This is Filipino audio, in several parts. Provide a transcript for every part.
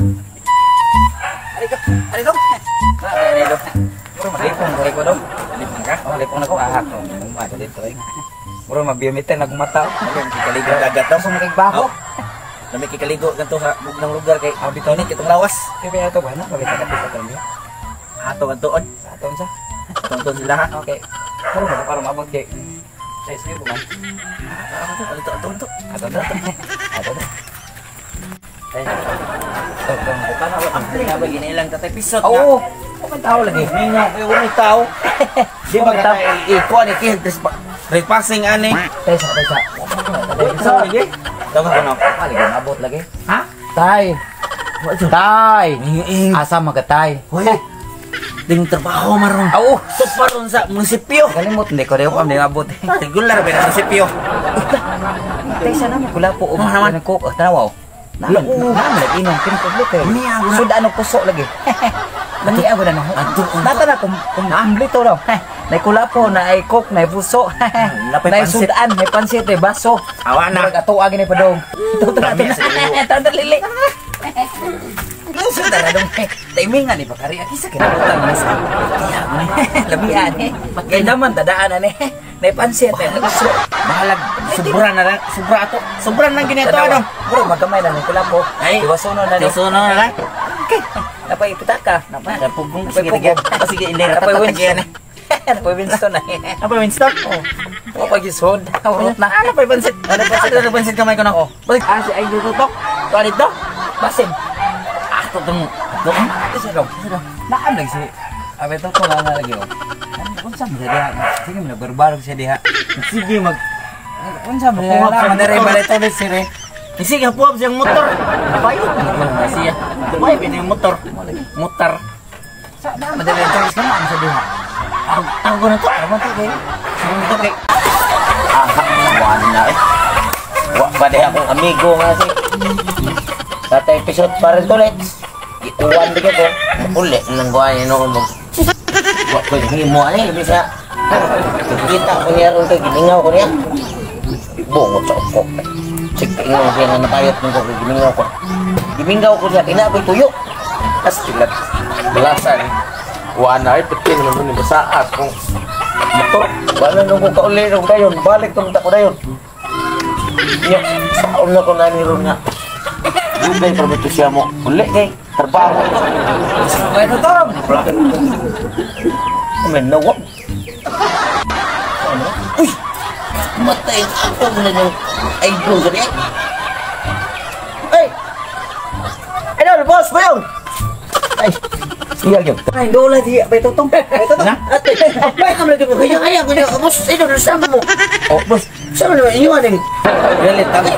Ari dong. Ari dong. Muro malipong ko dong. Malipong ka? Oh, malipong na ko ahak. Ano dito eh. Muro mabiometer na kumata. Kikaligo dagat daw sa magigbaho. Nami kikaligo ganto sa bugnang lugar kay abitonik itong lawas. Kaya ato ba na? Bakit kapit sa kanyo? Ato gantoon. Aton sa. Aton sila ha. Okay. Muro ba para maabot kay size niyo man. Ato. Ato. Ang begini lang tatay episode. Oo. Kung tao lagi. May tao. Di ba tao ikuan iki repassing ani. Tesa. So lagi. Tawa ko na. Lagi nabot lagi. Ha? Tay. Asa magatay. Hoy. Ding trabaho maron. Oo. Tuparon sa munisipyo. Kalimot hindi ko daw pam abot. Regular ba sa munisipyo. Tesa na kula po naman ko tanaw. Inom pinpublic eh. Sudah ano puso lagi. Lagi ako na no. Data na kung amblito daw. May kulapo na ay coke na puso. Na sudaan, may pansit, may baso. Awa na. Ato agi ni padong. Tanda lili. Sudah na dong. Timingan ni pakari aki sa kinabutan ni sa. Labian eh. Kay naman tadaan ani. May pansit eh. Bahalag sobra na lang. Sobra nang ginito ano. Bro, magamay na ni kulapo. Iwasono na ni. Iwasono na lang. Okay. Napay pitaka. Napay pugong sige. Sige ilera tatagyan eh. Napay Winston na. Napay Winston? Oh. Pagisod. Urot na. Napay pansit. Ano pansit kamay ko na ko. Balik. Si ay tutok. Tualit do. Basin. Tutong. Isa daw. Naan lang si. Abe to ko na lagi oh. Unsa man diha? Sige man berbarog siya diha. Sige mag unsa man diha? Mandere balik to ni sire. Sige hapuap siyang motor. Payo. Siya. May yung motor. Motor. Sa na mandere to sa man sa diha. Ang ko na to. Ano to kay? Ano to kay? Wala na eh. Wa ba diha akong amigo nga si. Sa episode para to let's. Ituan dikit ko. Uli nang guay no mo. Wa ko himo ani bisa. Kita ko niya ron kay giningaw ko niya. Bongot sa ko. Sik ingon siya nga natayot ng ko giningaw ko. Gimingaw ko siya kinaboy tuyo. As tilat. Belasan. Wa na ay petin naman ni basaat kung motor. Wala nung ko kauli nung dayon. Balik tong ta ko dayon. Nya saon na ko nani ron nga. Dugay permito siya mo. Uli kay trabaho. Ano to? Menawag. Uy! Matay ako na yung idol ka niya. Hey! Idol, boss ba yun? Ay! Siya yun. Ay, dola siya. May tutong. May tutong. Ate, ay, kami lagi mo. Kaya ko niya. Boss, idol, nasama mo. Oh, boss. Sama naman, iwan yung pinalit kami.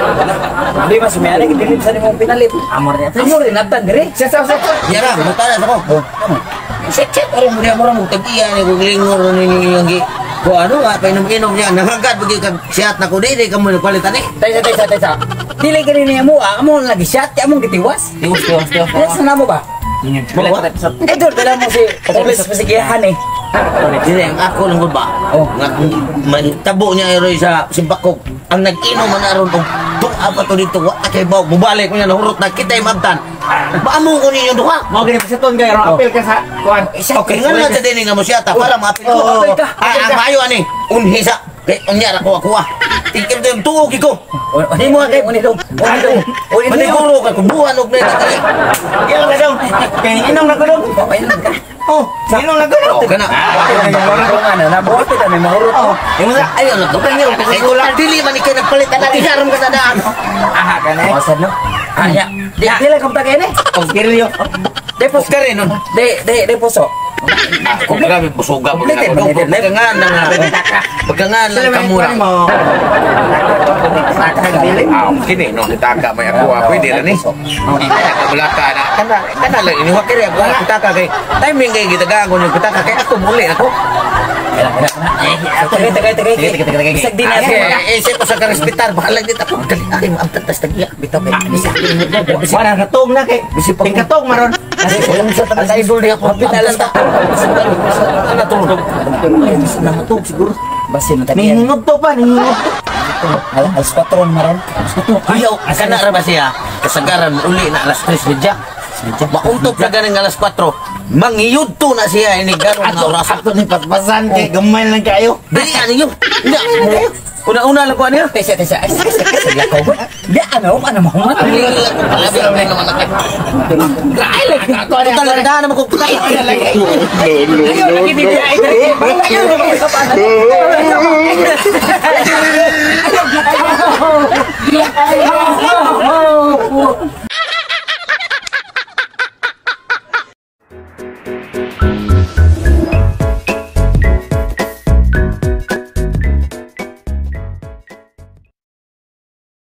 Hindi mas may aling pinalit sa mong pinalit. Amor niya. Amor rin, natan diri. Sa. Yara, matalas ako. Set, alam mo niya, murang tag-iya niya, kung lingor yung kung ano nga, painom-inom niya, nangagad, magiging siyat na ko, di ka mo nagpalitan eh. Taysa. Dili ka rin niya mo, amo lagi siyat, among gitiwas. Tiwas. Sana mo ba? Idol, dala mo si Polis Pasigihan eh. Dili, ang ako lang ba? Tabo niya eroy sa Simpakog. Ang nag-inom man naroon kung apa to dito, wak kay baw, mubalik ko niya, nahurot na, kita yung magtan. Baamong ko niyo duha. Mao gani pasiton kay apil ka sa kuan. Okay, nga na din nga mo siya ta para maapil ko. Ang mayo ani, unhi sa kay unya ra ko. Tingkil dem tuog ko. Di mo kay uni dong. Uni guro ka kubuhan og neta kay. Iya ka dong. Kay inom na ko dong. Oh, inom na ko dong. Kana. Ana na buhat ta may mahurot. Imo sa ayo na to. Kay ulang dili man ikay nagpalit na diharom ka sa daan. Aha kana. Wasad no. Aya. Di lang kung tagay ni. Oh, kirilyo. Depos ka rin nun. Deposo. Kung grabe, pusuga. Pagkangan lang kamura. Kini, no, kitaka may ako. Pwede rin eh. Bulaka na. Kana lang, iniwak kiri ako. Kitaka kay, timing kay gitagaan ko yung kitaka. Kaya ako muli ako. Tagay. Isag din natin. Isip ko sa karespitar. Bahalag dito ako. Galing aking maamtatas tagiya. Bitaw kay. Wala katong na kay. Bisipang katong maron. Kasi walang sa tagal sa idol niya ako. Pinalas ta. Ano tulog? Nangatog siguro. Basin na tagiya. Ningingot to pa. Alas 4 maron. Ayaw. Kana ra ba siya? Kasagaran uli na alas 3 medya. Mauntok na ganing alas 4. Mangiyod to na siya ini garon nga oras. Ato ni patpasan kay gamay lang kayo. Dili ani yo. Una-una lang ko ano. Tesa. Ay, lakaw ba? Di, ano mo? Palabi lang naman ako. Ay, lagi ako. Ito talaga naman ko putay. Ayaw, nagibigay. Ayaw, nagibigay.